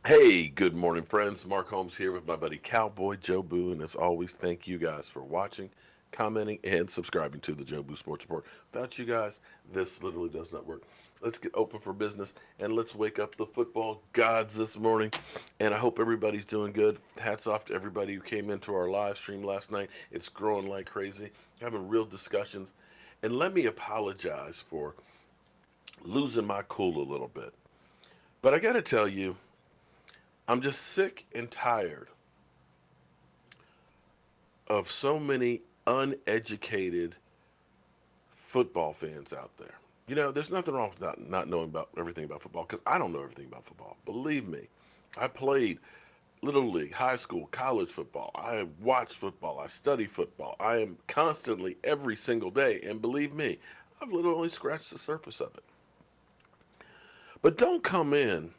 Hey, good morning, friends. Mark Holmes here with my buddy Cowboy Joe Boo, and as always, thank you guys for watching, commenting, and subscribing to the Joe Boo Sports Report. Without you guys, this literally does not work. Let's get open for business and let's wake up the football gods this morning. And I hope everybody's doing good. Hats off to everybody who came into our live stream last night. It's growing like crazy, having real discussions. And let me apologize for losing my cool a little bit. But I got to tell you, I'm just sick and tired of so many uneducated football fans out there. You know, there's nothing wrong with not knowing about everything about football because I don't know everything about football. Believe me, I played little league, high school, college football. I watch football. I study football. I am constantly every single day. And believe me, I've literally scratched the surface of it. But don't come in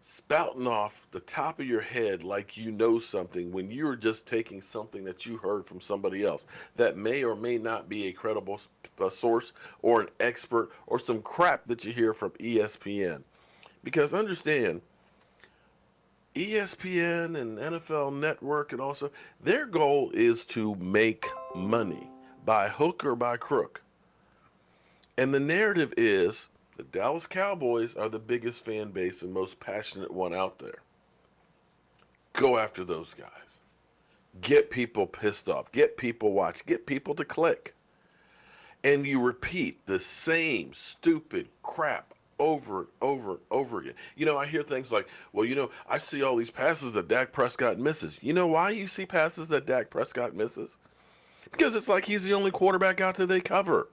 spouting off the top of your head like you know something when you're just taking something that you heard from somebody else that may or may not be a credible source or an expert or some crap that you hear from ESPN. Because understand, ESPN and NFL Network and also their goal is to make money by hook or by crook. And the narrative is the Dallas Cowboys are the biggest fan base and most passionate one out there. Go after those guys. Get people pissed off. Get people watch. Get people to click. And you repeat the same stupid crap over and over and over again. You know, I hear things like, well, I see all these passes that Dak Prescott misses. You know why you see passes that Dak Prescott misses? Because it's like he's the only quarterback out there they cover.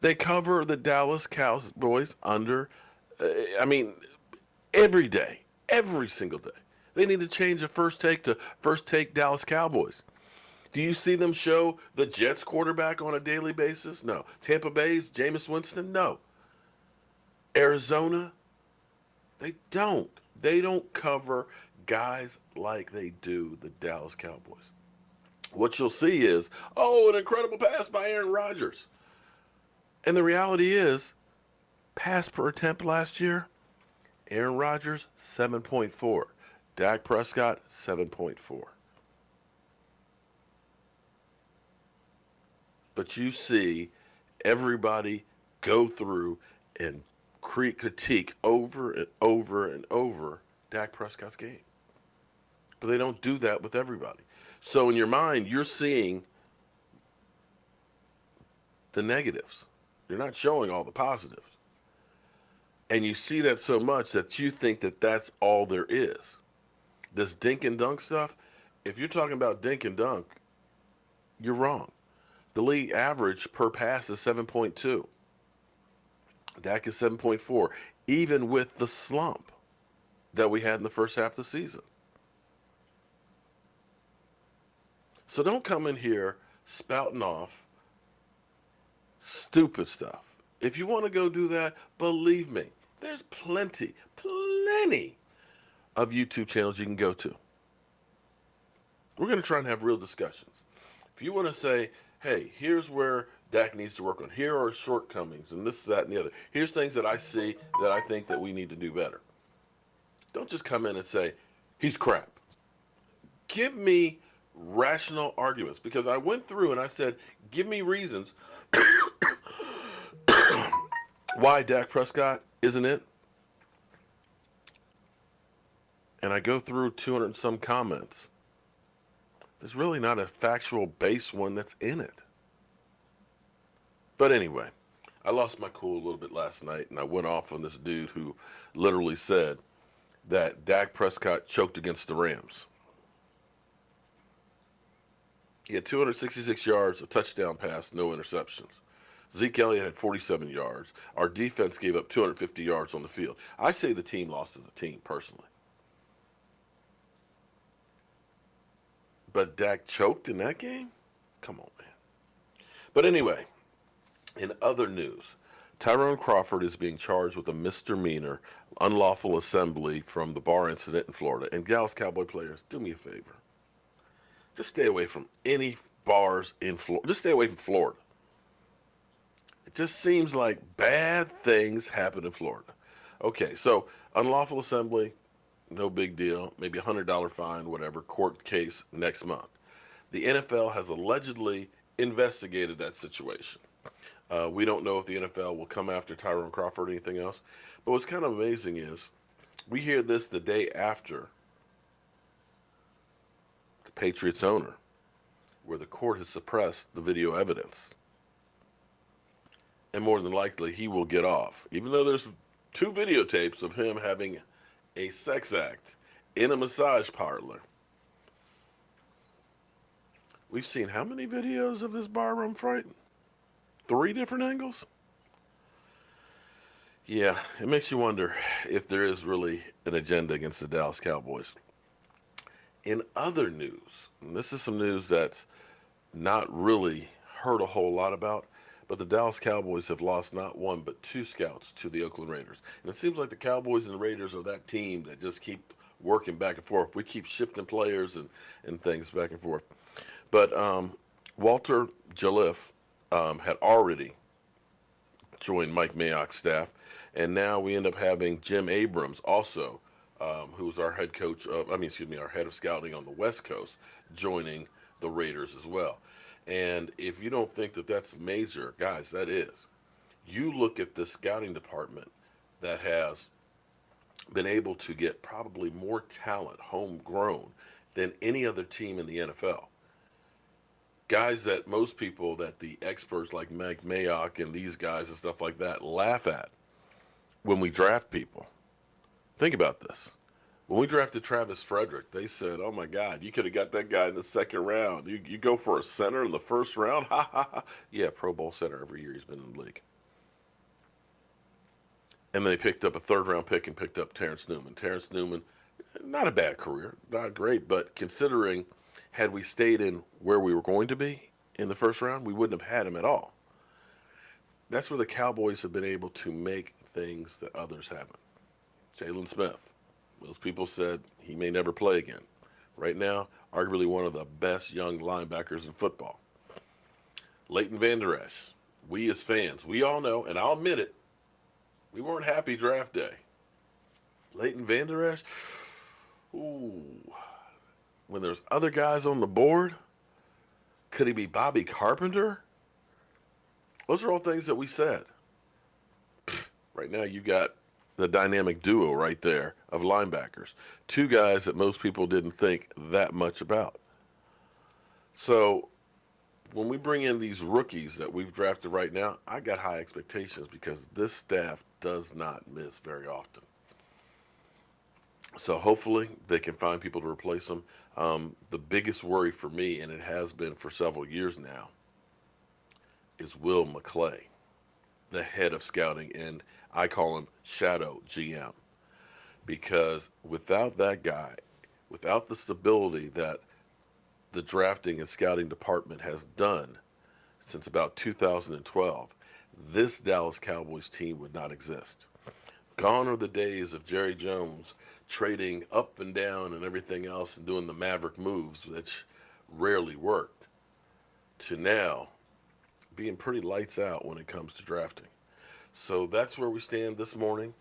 They cover the Dallas Cowboys under, I mean, every day, every single day. They need to change the first take to first take Dallas Cowboys. Do you see them show the Jets quarterback on a daily basis? No. Tampa Bay's Jameis Winston? No. Arizona? They don't. They don't cover guys like they do the Dallas Cowboys. What you'll see is, oh, an incredible pass by Aaron Rodgers. And the reality is, pass per attempt last year, Aaron Rodgers, 7.4. Dak Prescott, 7.4. But you see everybody go through and critique over and over and over Dak Prescott's game. But they don't do that with everybody. So in your mind, you're seeing the negatives. You're not showing all the positives. And you see that so much that you think that that's all there is. This dink and dunk stuff, if you're talking about dink and dunk, you're wrong. The league average per pass is 7.2. Dak is 7.4, even with the slump that we had in the first half of the season. So don't come in here spouting off stupid stuff. If you want to go do that, believe me, there's plenty of YouTube channels you can go to. We're going to try and have real discussions. If you want to say, hey, here's where Dak needs to work on. Here are shortcomings and this, that, and the other. Here's things that I see that I think that we need to do better. Don't just come in and say, he's crap. Give me rational arguments because I went through and I said, give me reasons why Dak Prescott isn't it. And I go through 200 and some comments. There's really not a factual base one that's in it. But anyway, I lost my cool a little bit last night and I went off on this dude who literally said that Dak Prescott choked against the Rams. He had 266 yards, a touchdown pass, no interceptions. Zeke Elliott had 47 yards. Our defense gave up 250 yards on the field. I say the team lost as a team, personally. But Dak choked in that game? Come on, man. But anyway, in other news, Tyrone Crawford is being charged with a misdemeanor unlawful assembly from the bar incident in Florida. And Dallas Cowboy players, do me a favor. Just stay away from any bars in Florida. Just stay away from Florida. It just seems like bad things happen in Florida. Okay, so unlawful assembly, no big deal, maybe $100 fine, whatever, court case next month. The NFL has allegedly investigated that situation. We don't know if the NFL will come after Tyrone Crawford or anything else. But what's kind of amazing is we hear this the day after the Patriots owner, where the court has suppressed the video evidence. And more than likely, he will get off. Even though there's 2 videotapes of him having a sex act in a massage parlor. We've seen how many videos of this barroom fight? 3 different angles? Yeah, it makes you wonder if there is really an agenda against the Dallas Cowboys. In other news, and this is some news that's not really heard a whole lot about, but the Dallas Cowboys have lost not 1 but 2 scouts to the Oakland Raiders. And it seems like the Cowboys and the Raiders are that team that just keep working back and forth. We keep shifting players and things back and forth. But Walter Jaliff had already joined Mike Mayock's staff, and now we end up having Jim Abrams also, who's our head coach of, our head of scouting on the West Coast, joining the Raiders as well. And if you don't think that that's major, guys, that is. You look at the scouting department that has been able to get probably more talent homegrown than any other team in the NFL. Guys that most people, that the experts like Mike Mayock and these guys and stuff like that laugh at when we draft people. Think about this. When we drafted Travis Frederick, they said, oh my God, you could have got that guy in the 2nd round. You go for a center in the 1st round? Ha ha ha. Yeah, Pro Bowl center every year he's been in the league. And they picked up a 3rd round pick and picked up Terrence Newman. Terrence Newman, not a bad career, not great, but considering had we stayed in where we were going to be in the 1st round, we wouldn't have had him at all. That's where the Cowboys have been able to make things that others haven't. Jalen Smith. Most people said he may never play again. Right now, arguably one of the best young linebackers in football. Leighton Vander Esch. We as fans, we all know, and I'll admit it, we weren't happy draft day. Leighton Vander Esch, ooh. When there's other guys on the board, could he be Bobby Carpenter? Those are all things that we said. Right now, you got the dynamic duo right there of linebackers. 2 guys that most people didn't think that much about. So when we bring in these rookies that we've drafted right now, I got high expectations because this staff does not miss very often. So hopefully they can find people to replace them. The biggest worry for me, and it has been for several years now, is Will McClay, the head of scouting, and I call him Shadow GM. Because without that guy, without the stability that the drafting and scouting department has done since about 2012, this Dallas Cowboys team would not exist. Gone are the days of Jerry Jones trading up and down and everything else and doing the maverick moves, which rarely worked, to now being pretty lights out when it comes to drafting. So that's where we stand this morning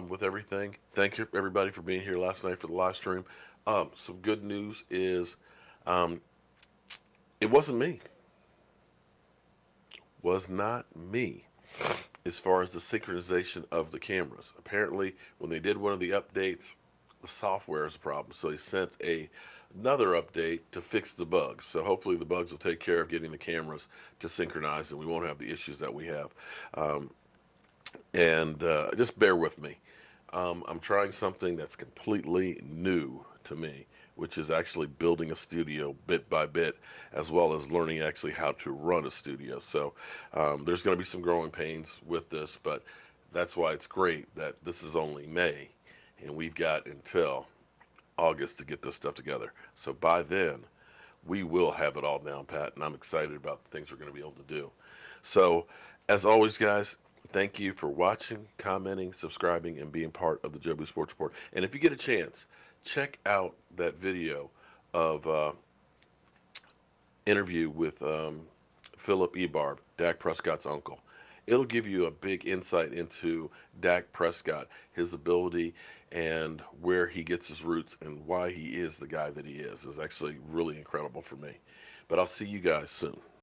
with everything. Thank you everybody for being here last night for the live stream. Some good news is it wasn't me. Was not me as far as the synchronization of the cameras. Apparently, when they did one of the updates, the software is a problem. So they sent another update to fix the bugs. So hopefully the bugs will take care of getting the cameras to synchronize and we won't have the issues that we have. Just bear with me. I'm trying something that's completely new to me, which is actually building a studio bit by bit, as well as learning actually how to run a studio. So there's going to be some growing pains with this, but that's why it's great that this is only May, and we've got until August to get this stuff together. So by then, we will have it all down pat, and I'm excited about the things we're going to be able to do. So as always, guys, thank you for watching, commenting, subscribing, and being part of the Joe Blue Sports Report. And if you get a chance, check out that video of interview with Philip Ebarb, Dak Prescott's uncle. it'll give you a big insight into Dak Prescott, his ability, and where he gets his roots and why he is the guy that he is actually really incredible for me. But I'll see you guys soon.